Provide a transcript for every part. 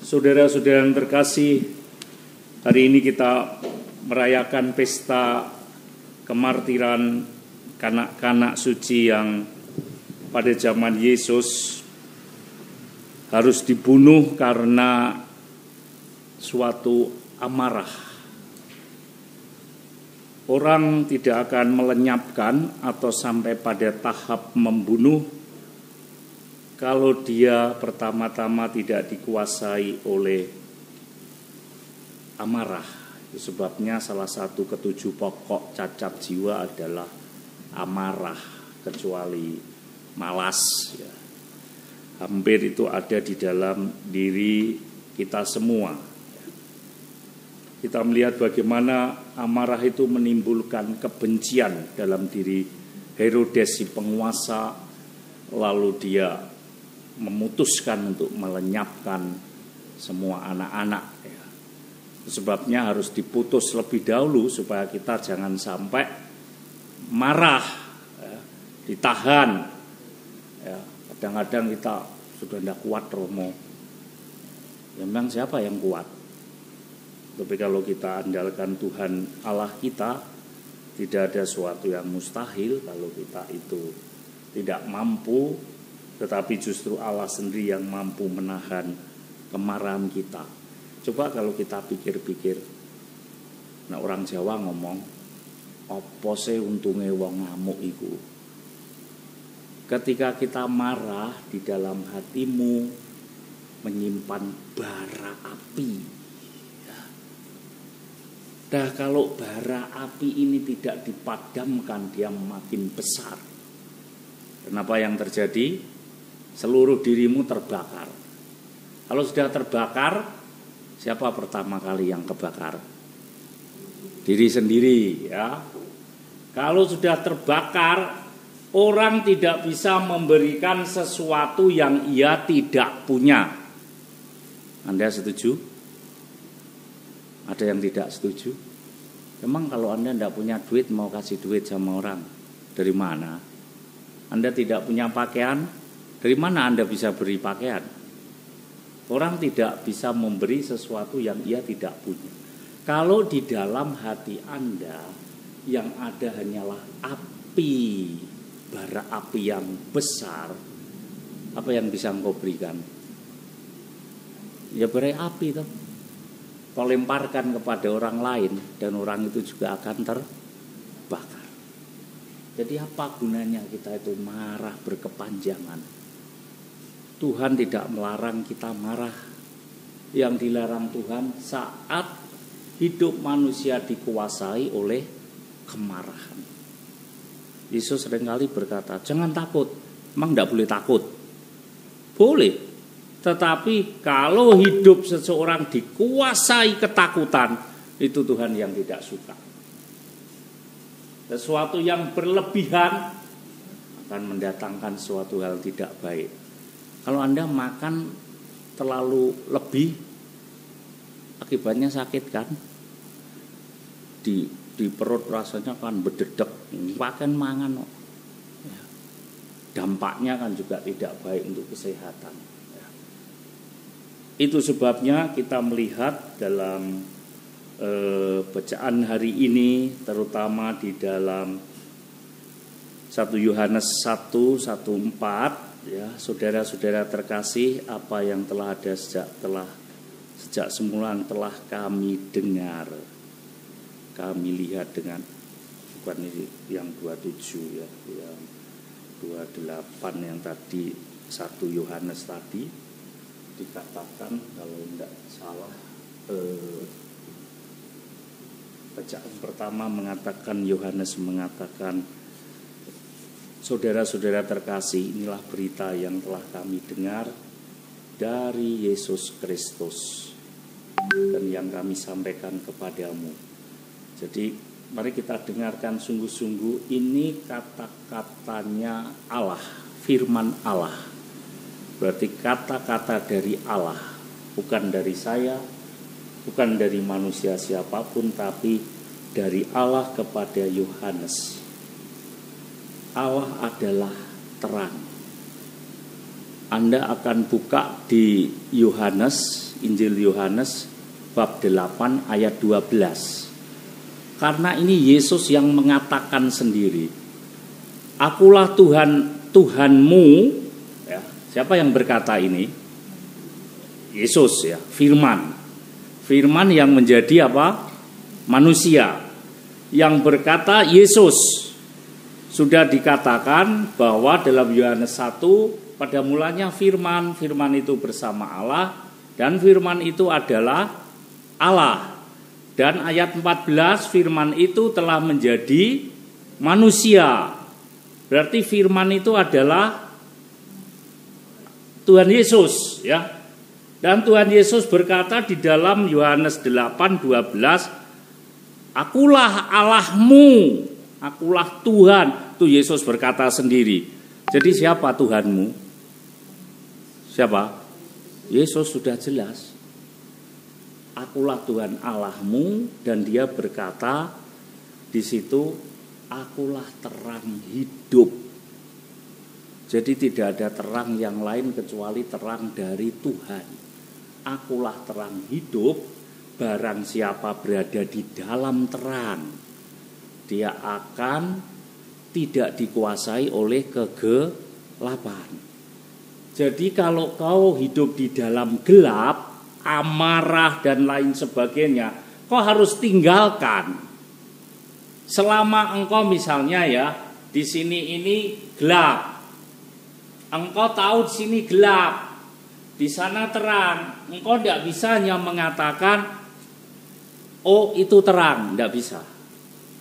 Saudara-saudara yang terkasih, hari ini kita merayakan pesta kemartiran kanak-kanak suci yang pada zaman Yesus harus dibunuh karena suatu amarah. Orang tidak akan melenyapkan atau sampai pada tahap membunuh kalau dia pertama-tama tidak dikuasai oleh amarah. Sebabnya salah satu ketujuh pokok cacat jiwa adalah amarah, kecuali malas. Hampir itu ada di dalam diri kita semua. Kita melihat bagaimana amarah itu menimbulkan kebencian dalam diri Herodes si penguasa, lalu dia memutuskan untuk melenyapkan semua anak-anak. Sebabnya harus diputus lebih dahulu supaya kita jangan sampai marah, ditahan. Kadang-kadang kita sudah tidak kuat Romo. Ya, memang siapa yang kuat? Tapi kalau kita andalkan Tuhan Allah kita, tidak ada sesuatu yang mustahil kalau kita itu tidak mampu. Tetapi justru Allah sendiri yang mampu menahan kemarahan kita. Coba kalau kita pikir-pikir, nah orang Jawa ngomong, apa sih untungnya wong ngamuk iku? Ketika kita marah, di dalam hatimu menyimpan bara api. Nah kalau bara api ini tidak dipadamkan, dia makin besar. Kenapa yang terjadi? Seluruh dirimu terbakar. Kalau sudah terbakar, siapa pertama kali yang kebakar? Diri sendiri, ya. Kalau sudah terbakar, orang tidak bisa memberikan sesuatu yang ia tidak punya. Anda setuju? Ada yang tidak setuju? Memang kalau Anda tidak punya duit, mau kasih duit sama orang, dari mana? Anda tidak punya pakaian, dari mana Anda bisa beri pakaian? Orang tidak bisa memberi sesuatu yang ia tidak punya. Kalau di dalam hati Anda yang ada hanyalah api, bara api yang besar, apa yang bisa engkau berikan? Ya bara api toh. Kau lemparkan kepada orang lain dan orang itu juga akan terbakar. Jadi apa gunanya kita itu marah berkepanjangan? Tuhan tidak melarang kita marah. Yang dilarang Tuhan saat hidup manusia dikuasai oleh kemarahan. Yesus seringkali berkata, jangan takut. Emang tidak boleh takut? Boleh. Tetapi kalau hidup seseorang dikuasai ketakutan, itu Tuhan yang tidak suka. Sesuatu yang berlebihan akan mendatangkan suatu hal tidak baik. Kalau Anda makan terlalu lebih, akibatnya sakit kan? Di perut rasanya kan berdedek, makan mangan. Dampaknya kan juga tidak baik untuk kesehatan. Itu sebabnya kita melihat dalam bacaan hari ini, terutama di dalam 1 Yohanes 1:1-4. Ya, saudara-saudara terkasih, apa yang telah ada sejak semula telah kami dengar, kami lihat dengan, bukan ini yang 27 ya, yang 28 yang tadi 1 Yohanes tadi dikatakan, kalau tidak salah bacaan pertama mengatakan, Yohanes mengatakan, saudara-saudara terkasih, inilah berita yang telah kami dengar dari Yesus Kristus dan yang kami sampaikan kepadamu. Jadi mari kita dengarkan sungguh-sungguh, ini kata-katanya Allah, firman Allah. Berarti kata-kata dari Allah, bukan dari saya, bukan dari manusia siapapun, tapi dari Allah kepada Yohanes. Allah adalah terang. Anda akan buka di Yohanes, Injil Yohanes bab 8 ayat 12. Karena ini Yesus yang mengatakan sendiri, Akulah Tuhanmu. Ya, siapa yang berkata ini? Yesus ya, Firman. Firman yang menjadi apa? Manusia. Yang berkata Yesus. Sudah dikatakan bahwa dalam Yohanes 1 pada mulanya Firman, Firman itu bersama Allah, dan Firman itu adalah Allah. Dan ayat 14, Firman itu telah menjadi manusia. Berarti Firman itu adalah Tuhan Yesus, ya. Dan Tuhan Yesus berkata di dalam Yohanes 8:12, Akulah Allahmu, Akulah Tuhan. Itu Yesus berkata sendiri. Jadi siapa Tuhanmu? Siapa? Yesus sudah jelas. Akulah Tuhan Allahmu, dan dia berkata di situ, Akulah terang hidup. Jadi tidak ada terang yang lain kecuali terang dari Tuhan. Akulah terang hidup, barang siapa berada di dalam terang, dia akan tidak dikuasai oleh kegelapan. Jadi kalau kau hidup di dalam gelap, amarah dan lain sebagainya, kau harus tinggalkan. Selama engkau misalnya ya, di sini ini gelap. Engkau tahu di sini gelap, di sana terang. Engkau tidak bisa hanya mengatakan, oh itu terang, tidak bisa.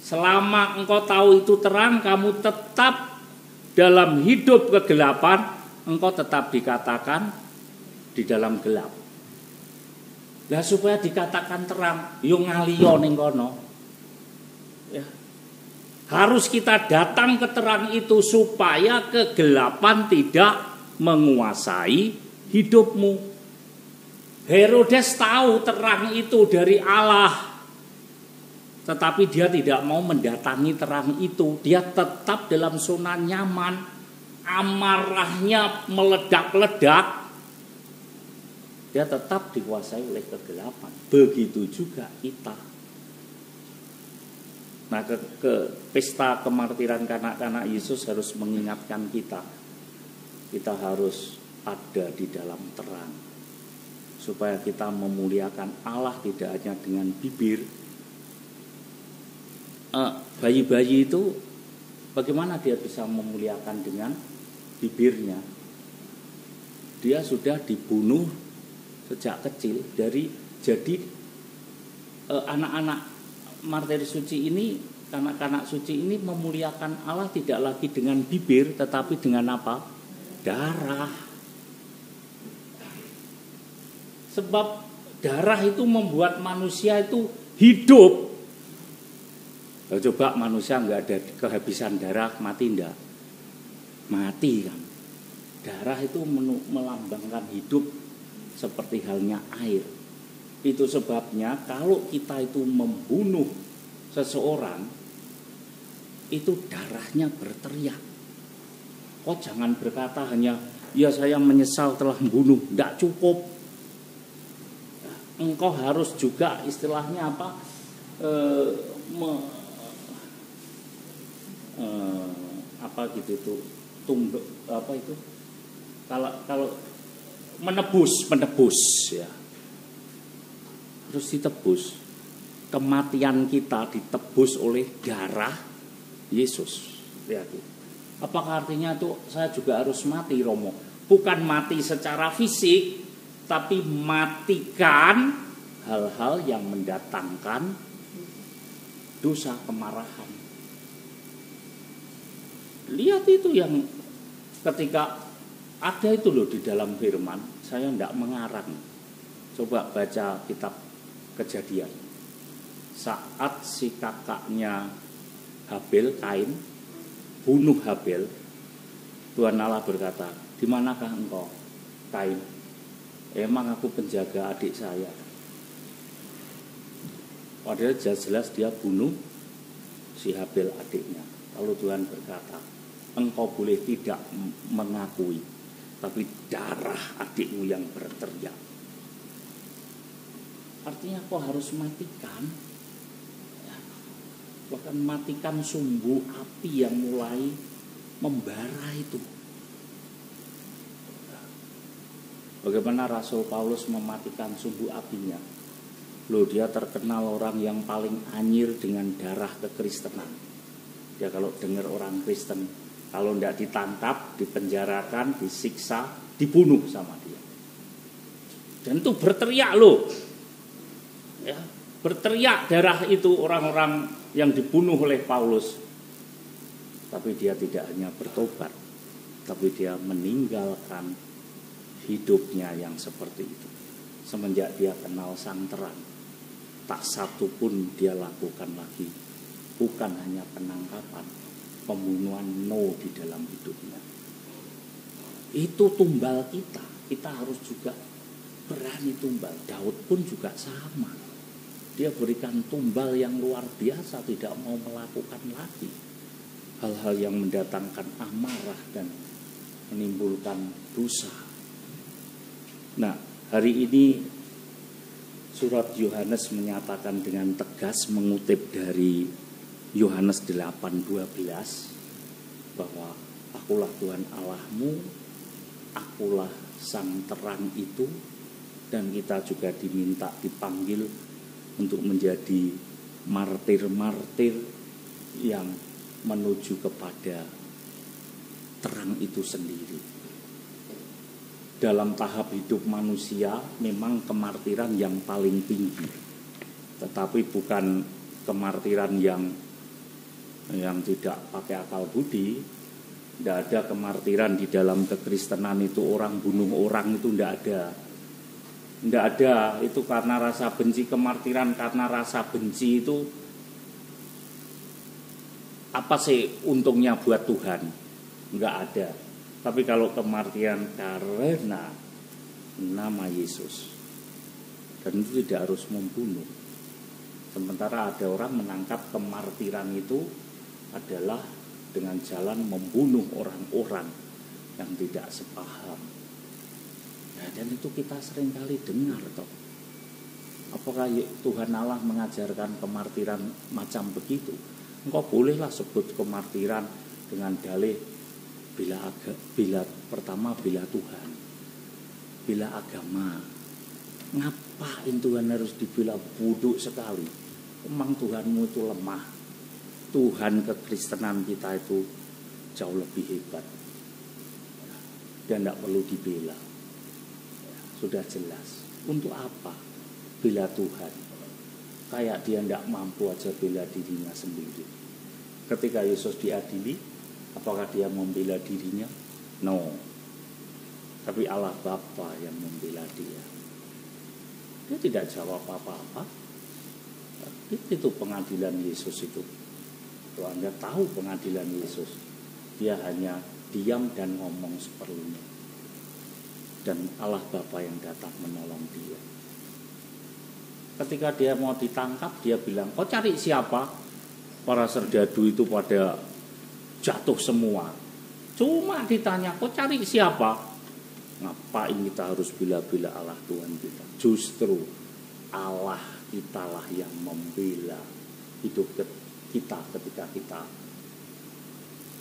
Selama engkau tahu itu terang, kamu tetap dalam hidup kegelapan, engkau tetap dikatakan di dalam gelap. Lah supaya dikatakan terang, yo ngaliyo ning kono. Ya. Harus kita datang ke terang itu supaya kegelapan tidak menguasai hidupmu. Herodes tahu terang itu dari Allah, tetapi dia tidak mau mendatangi terang itu. Dia tetap dalam zona nyaman. Amarahnya meledak-ledak. Dia tetap dikuasai oleh kegelapan. Begitu juga kita. Nah, ke pesta kemartiran kanak-kanak Yesus harus mengingatkan kita. Kita harus ada di dalam terang. Supaya kita memuliakan Allah tidak hanya dengan bibir. Bayi-bayi itu bagaimana dia bisa memuliakan dengan bibirnya? Dia sudah dibunuh sejak kecil. Jadi anak-anak martir suci ini, kanak-kanak suci ini memuliakan Allah tidak lagi dengan bibir, tetapi dengan apa? Darah. Sebab darah itu membuat manusia itu hidup. Coba manusia nggak ada kehabisan darah, mati enggak? Mati kan. Darah itu melambangkan hidup seperti halnya air. Itu sebabnya kalau kita itu membunuh seseorang, itu darahnya berteriak. Kok jangan berkata hanya, ya saya menyesal telah membunuh. Tidak cukup. Engkau harus juga istilahnya apa? Apa gitu tuh? Tumbuk apa itu? Kalau menebus ya. Harus ditebus. Kematian kita ditebus oleh darah Yesus. Lihat. Apakah artinya itu saya juga harus mati, Romo? Bukan mati secara fisik, tapi matikan hal-hal yang mendatangkan dosa, kemarahan. Lihat itu yang ketika ada itu loh di dalam firman, saya tidak mengarang. Coba baca kitab Kejadian. Saat si kakaknya Habel, Kain, bunuh Habel, Tuhan Allah berkata, di manakah engkau, Kain? Emang aku penjaga adik saya. Padahal jelas-jelas dia bunuh si Habel adiknya. Lalu Tuhan berkata, engkau boleh tidak mengakui, tapi darah adikmu yang berteriak. Artinya kau harus matikan, ya, bahkan matikan sumbu api yang mulai membara itu. Bagaimana Rasul Paulus mematikan sumbu apinya? Loh, dia terkenal orang yang paling anyir dengan darah kekristenan. Dia kalau dengar orang Kristen, kalau tidak ditangkap, dipenjarakan, disiksa, dibunuh sama dia. Dan itu berteriak loh. Ya, berteriak darah itu orang-orang yang dibunuh oleh Paulus. Tapi dia tidak hanya bertobat, tapi dia meninggalkan hidupnya yang seperti itu. Semenjak dia kenal sang terang, tak satu pun dia lakukan lagi. Bukan hanya penangkapan, pembunuhan, no, di dalam hidupnya. Itu tumbal kita. Kita harus juga berani tumbal. Daud pun juga sama. Dia berikan tumbal yang luar biasa, tidak mau melakukan lagi hal-hal yang mendatangkan amarah dan menimbulkan dosa. Nah, hari ini surat Yohanes menyatakan dengan tegas, mengutip dari Yohanes 8:12 bahwa akulah Tuhan Allahmu, akulah sang terang itu, dan kita juga dipanggil untuk menjadi martir-martir yang menuju kepada terang itu sendiri. Dalam tahap hidup manusia memang kemartiran yang paling tinggi, tetapi bukan kemartiran yang tidak pakai akal budi. Tidak ada kemartiran di dalam kekristenan itu orang bunuh orang, itu tidak ada. Tidak ada, itu karena rasa benci. Kemartiran karena rasa benci itu apa sih untungnya buat Tuhan? Enggak ada. Tapi kalau kemartiran karena nama Yesus, dan itu tidak harus membunuh. Sementara ada orang menangkap kemartiran itu adalah dengan jalan membunuh orang-orang yang tidak sepaham. Nah, dan itu kita seringkali dengar toh. Apakah Tuhan Allah mengajarkan kemartiran macam begitu? Engkau bolehlah sebut kemartiran dengan dalih bila Tuhan, bila agama. Ngapain Tuhan harus dibela bodoh sekali? Memang Tuhanmu itu lemah. Tuhan kekristenan kita itu jauh lebih hebat dan tidak perlu dibela. Sudah jelas. Untuk apa bela Tuhan? Kayak dia tidak mampu aja bela dirinya sendiri. Ketika Yesus diadili, apakah dia membela dirinya? No. Tapi Allah Bapa yang membela dia. Dia tidak jawab apa-apa. Itu pengadilan Yesus itu. Kalau Anda tahu pengadilan Yesus, dia hanya diam dan ngomong seperlunya. Dan Allah Bapa yang datang menolong dia. Ketika dia mau ditangkap, dia bilang, kau cari siapa? Para serdadu itu pada jatuh semua. Cuma ditanya, kau cari siapa? Ngapain kita harus bila-bila Allah Tuhan kita? Justru Allah kitalah yang membela hidup kita ketika kita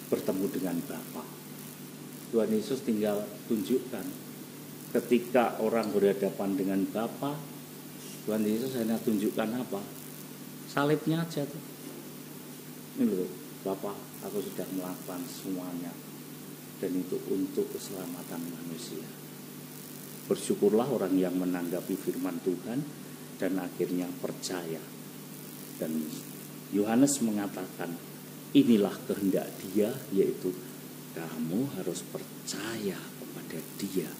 bertemu dengan Bapa. Tuhan Yesus tinggal tunjukkan. Ketika orang berhadapan dengan Bapa, Tuhan Yesus hanya tunjukkan apa? Salibnya aja tuh. Ini loh, Bapa, aku sudah melakukan semuanya, dan itu untuk keselamatan manusia. Bersyukurlah orang yang menanggapi firman Tuhan dan akhirnya percaya. Dan Yohanes mengatakan, inilah kehendak Dia, yaitu kamu harus percaya kepada Dia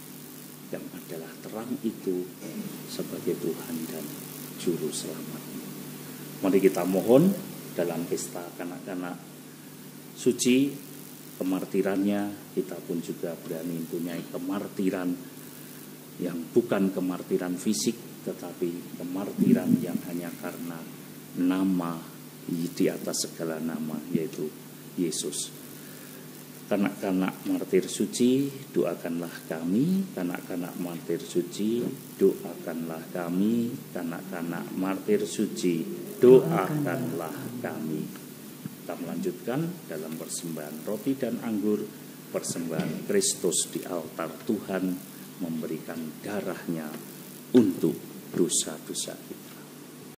yang adalah terang itu sebagai Tuhan dan Juru Selamat. Mari kita mohon dalam pesta kanak-kanak suci, kemartirannya kita pun juga berani mempunyai kemartiran yang bukan kemartiran fisik, tetapi kemartiran yang hanya karena nama di atas segala nama, yaitu Yesus. Kanak-kanak martir suci, doakanlah kami. Kanak-kanak martir suci, doakanlah kami. Kanak-kanak martir suci, doakanlah kami. Kita melanjutkan dalam persembahan roti dan anggur, persembahan Kristus di altar Tuhan, memberikan darahnya untuk dosa-dosa kita.